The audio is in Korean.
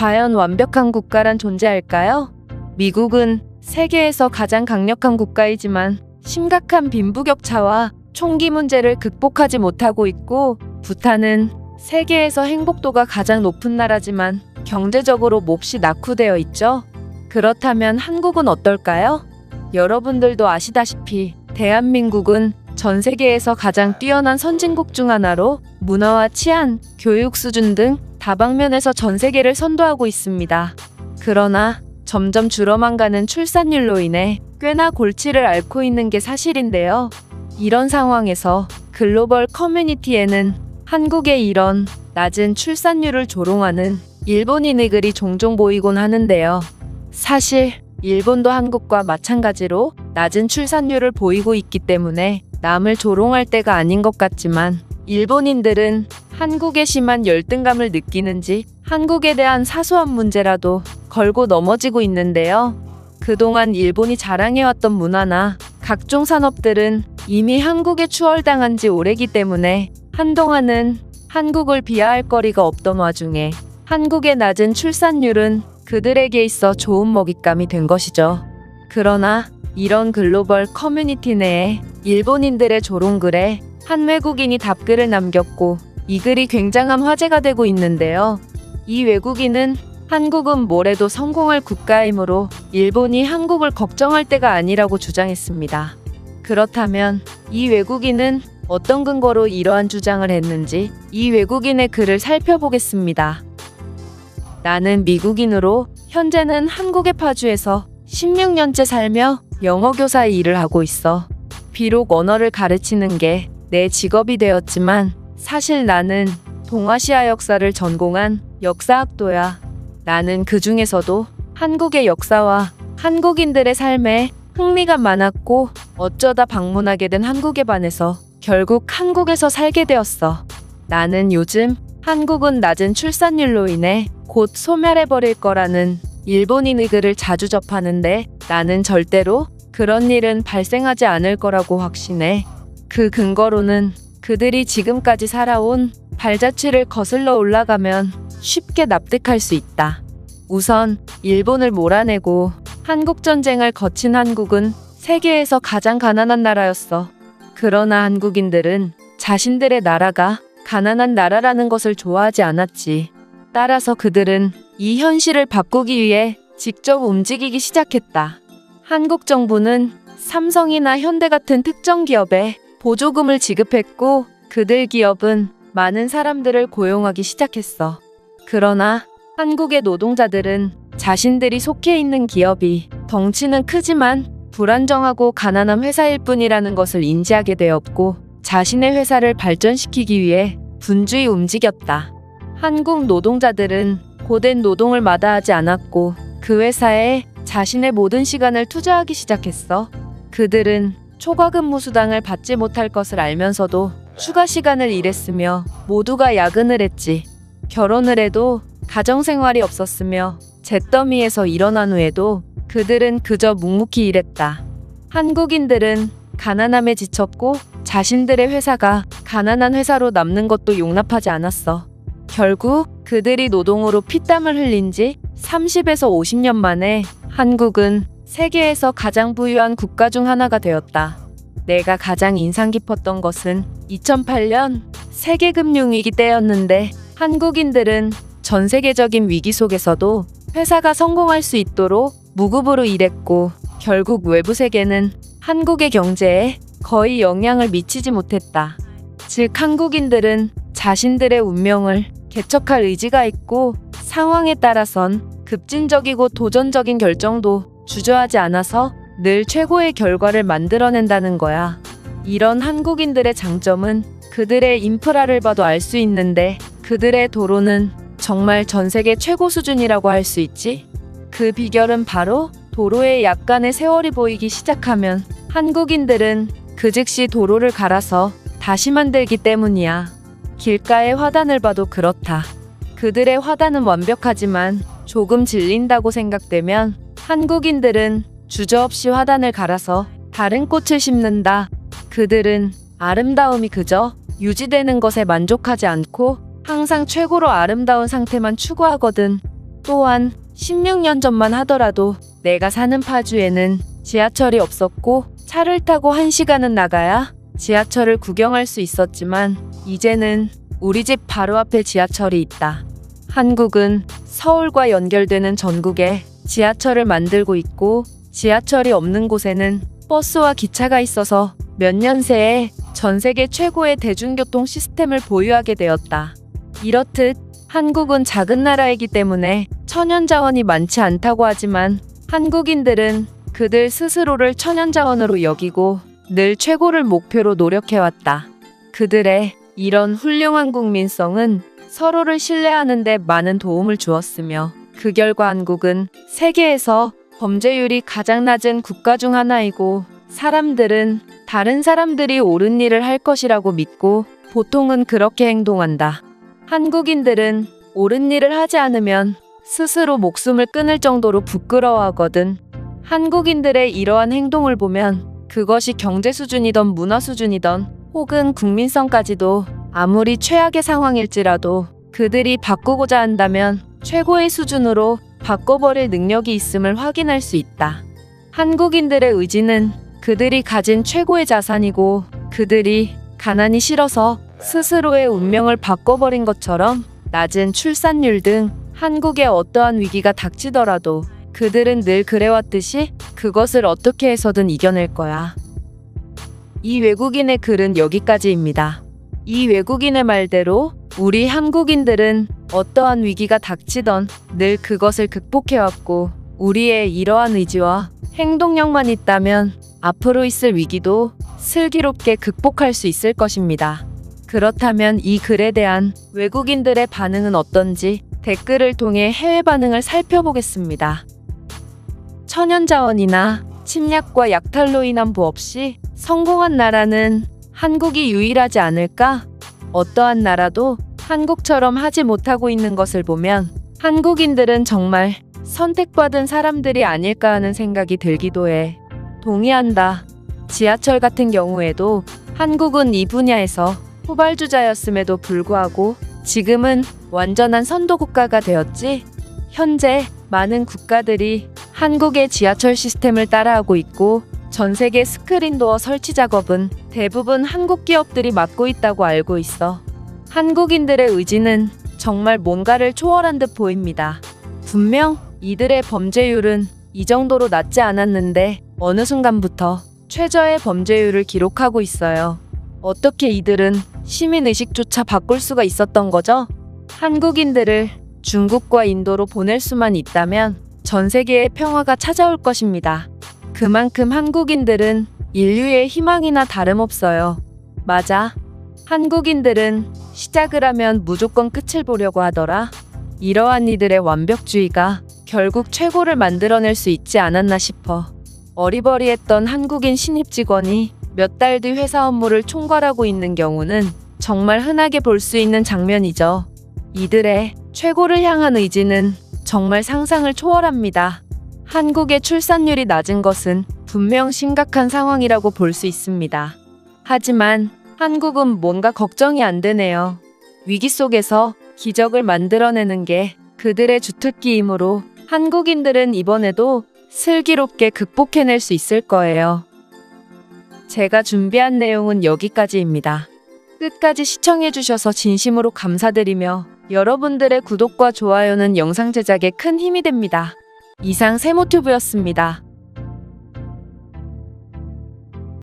과연 완벽한 국가란 존재할까요? 미국은 세계에서 가장 강력한 국가이지만 심각한 빈부격차와 총기 문제를 극복하지 못하고 있고, 부탄은 세계에서 행복도가 가장 높은 나라지만 경제적으로 몹시 낙후되어 있죠. 그렇다면 한국은 어떨까요? 여러분들도 아시다시피 대한민국은 전 세계에서 가장 뛰어난 선진국 중 하나로 문화와 치안, 교육 수준 등 다방면에서 전 세계를 선도하고 있습니다. 그러나 점점 줄어만 가는 출산율로 인해 꽤나 골치를 앓고 있는 게 사실인데요. 이런 상황에서 글로벌 커뮤니티에는 한국의 이런 낮은 출산율을 조롱하는 일본인의 글이 종종 보이곤 하는데요. 사실 일본도 한국과 마찬가지로 낮은 출산율을 보이고 있기 때문에 남을 조롱할 때가 아닌 것 같지만, 일본인들은 한국의 심한 열등감을 느끼는지 한국에 대한 사소한 문제라도 걸고 넘어지고 있는데요. 그동안 일본이 자랑해왔던 문화나 각종 산업들은 이미 한국에 추월당한 지 오래기 때문에 한동안은 한국을 비하할 거리가 없던 와중에 한국의 낮은 출산율은 그들에게 있어 좋은 먹잇감이 된 것이죠. 그러나 이런 글로벌 커뮤니티 내에 일본인들의 조롱글에 한 외국인이 답글을 남겼고, 이 글이 굉장한 화제가 되고 있는데요. 이 외국인은 한국은 뭐래도 성공할 국가이므로 일본이 한국을 걱정할 때가 아니라고 주장했습니다. 그렇다면 이 외국인은 어떤 근거로 이러한 주장을 했는지 이 외국인의 글을 살펴보겠습니다. 나는 미국인으로 현재는 한국의 파주에서 16년째 살며 영어교사의 일을 하고 있어. 비록 언어를 가르치는 게 내 직업이 되었지만 사실 나는 동아시아 역사를 전공한 역사학도야. 나는 그 중에서도 한국의 역사와 한국인들의 삶에 흥미가 많았고, 어쩌다 방문하게 된 한국에 반해서 결국 한국에서 살게 되었어. 나는 요즘 한국은 낮은 출산율로 인해 곧 소멸해버릴 거라는 일본인의 글을 자주 접하는데, 나는 절대로 그런 일은 발생하지 않을 거라고 확신해. 그 근거로는 그들이 지금까지 살아온 발자취를 거슬러 올라가면 쉽게 납득할 수 있다. 우선 일본을 몰아내고 한국전쟁을 거친 한국은 세계에서 가장 가난한 나라였어. 그러나 한국인들은 자신들의 나라가 가난한 나라라는 것을 좋아하지 않았지. 따라서 그들은 이 현실을 바꾸기 위해 직접 움직이기 시작했다. 한국 정부는 삼성이나 현대 같은 특정 기업에 보조금을 지급했고, 그들 기업은 많은 사람들을 고용하기 시작했어. 그러나 한국의 노동자들은 자신들이 속해 있는 기업이 덩치는 크지만 불안정하고 가난한 회사일 뿐이라는 것을 인지하게 되었고, 자신의 회사를 발전시키기 위해 분주히 움직였다. 한국 노동자들은 고된 노동을 마다하지 않았고 그 회사에 자신의 모든 시간을 투자하기 시작했어. 그들은 초과 근무 수당을 받지 못할 것을 알면서도 추가 시간을 일했으며 모두가 야근을 했지. 결혼을 해도 가정생활이 없었으며 잿더미에서 일어난 후에도 그들은 그저 묵묵히 일했다. 한국인들은 가난함에 지쳤고 자신들의 회사가 가난한 회사로 남는 것도 용납하지 않았어. 결국 그들이 노동으로 피땀을 흘린 지 30에서 50년 만에 한국은 세계에서 가장 부유한 국가 중 하나가 되었다. 내가 가장 인상 깊었던 것은 2008년 세계금융위기 때였는데, 한국인들은 전 세계적인 위기 속에서도 회사가 성공할 수 있도록 무급으로 일했고, 결국 외부 세계는 한국의 경제에 거의 영향을 미치지 못했다. 즉, 한국인들은 자신들의 운명을 개척할 의지가 있고 상황에 따라선 급진적이고 도전적인 결정도 주저하지 않아서 늘 최고의 결과를 만들어낸다는 거야. 이런 한국인들의 장점은 그들의 인프라를 봐도 알 수 있는데, 그들의 도로는 정말 전 세계 최고 수준이라고 할 수 있지. 그 비결은 바로 도로에 약간의 세월이 보이기 시작하면 한국인들은 그 즉시 도로를 갈아서 다시 만들기 때문이야. 길가의 화단을 봐도 그렇다. 그들의 화단은 완벽하지만 조금 질린다고 생각되면 한국인들은 주저없이 화단을 갈아서 다른 꽃을 심는다. 그들은 아름다움이 그저 유지되는 것에 만족하지 않고 항상 최고로 아름다운 상태만 추구하거든. 또한 16년 전만 하더라도 내가 사는 파주에는 지하철이 없었고 차를 타고 1시간은 나가야 지하철을 구경할 수 있었지만 이제는 우리 집 바로 앞에 지하철이 있다. 한국은 서울과 연결되는 전국에 지하철을 만들고 있고 지하철이 없는 곳에는 버스와 기차가 있어서 몇 년 새에 전 세계 최고의 대중교통 시스템을 보유하게 되었다. 이렇듯 한국은 작은 나라이기 때문에 천연자원이 많지 않다고 하지만 한국인들은 그들 스스로를 천연자원으로 여기고 늘 최고를 목표로 노력해왔다. 그들의 이런 훌륭한 국민성은 서로를 신뢰하는 데 많은 도움을 주었으며 그 결과 한국은 세계에서 범죄율이 가장 낮은 국가 중 하나이고 사람들은 다른 사람들이 옳은 일을 할 것이라고 믿고 보통은 그렇게 행동한다. 한국인들은 옳은 일을 하지 않으면 스스로 목숨을 끊을 정도로 부끄러워하거든. 한국인들의 이러한 행동을 보면 그것이 경제 수준이던 문화 수준이던 혹은 국민성까지도 아무리 최악의 상황일지라도 그들이 바꾸고자 한다면 최고의 수준으로 바꿔버릴 능력이 있음을 확인할 수 있다. 한국인들의 의지는 그들이 가진 최고의 자산이고 그들이 가난이 싫어서 스스로의 운명을 바꿔버린 것처럼 낮은 출산율 등 한국에 어떠한 위기가 닥치더라도 그들은 늘 그래왔듯이 그것을 어떻게 해서든 이겨낼 거야. 이 외국인의 글은 여기까지입니다. 이 외국인의 말대로 우리 한국인들은 어떠한 위기가 닥치던 늘 그것을 극복해왔고 우리의 이러한 의지와 행동력만 있다면 앞으로 있을 위기도 슬기롭게 극복할 수 있을 것입니다. 그렇다면 이 글에 대한 외국인들의 반응은 어떤지 댓글을 통해 해외 반응을 살펴보겠습니다. 천연자원이나 침략과 약탈로 인한 부 없이 성공한 나라는 한국이 유일하지 않을까? 어떠한 나라도 한국처럼 하지 못하고 있는 것을 보면 한국인들은 정말 선택받은 사람들이 아닐까 하는 생각이 들기도 해. 동의한다. 지하철 같은 경우에도 한국은 이 분야에서 후발주자였음에도 불구하고 지금은 완전한 선도국가가 되었지. 현재 많은 국가들이 한국의 지하철 시스템을 따라하고 있고 전 세계 스크린도어 설치 작업은 대부분 한국 기업들이 맡고 있다고 알고 있어. 한국인들의 의지는 정말 뭔가를 초월한 듯 보입니다. 분명 이들의 범죄율은 이 정도로 낮지 않았는데 어느 순간부터 최저의 범죄율을 기록하고 있어요. 어떻게 이들은 시민의식조차 바꿀 수가 있었던 거죠? 한국인들을 중국과 인도로 보낼 수만 있다면 전 세계의 평화가 찾아올 것입니다. 그만큼 한국인들은 인류의 희망이나 다름없어요. 맞아. 한국인들은 시작을 하면 무조건 끝을 보려고 하더라. 이러한 이들의 완벽주의가 결국 최고를 만들어낼 수 있지 않았나 싶어. 어리버리했던 한국인 신입 직원이 몇 달 뒤 회사 업무를 총괄하고 있는 경우는 정말 흔하게 볼 수 있는 장면이죠. 이들의 최고를 향한 의지는 정말 상상을 초월합니다. 한국의 출산율이 낮은 것은 분명 심각한 상황이라고 볼 수 있습니다. 하지만 한국은 뭔가 걱정이 안 되네요. 위기 속에서 기적을 만들어내는 게 그들의 주특기이므로 한국인들은 이번에도 슬기롭게 극복해낼 수 있을 거예요. 제가 준비한 내용은 여기까지입니다. 끝까지 시청해주셔서 진심으로 감사드리며 여러분들의 구독과 좋아요는 영상 제작에 큰 힘이 됩니다. 이상 세모튜브였습니다.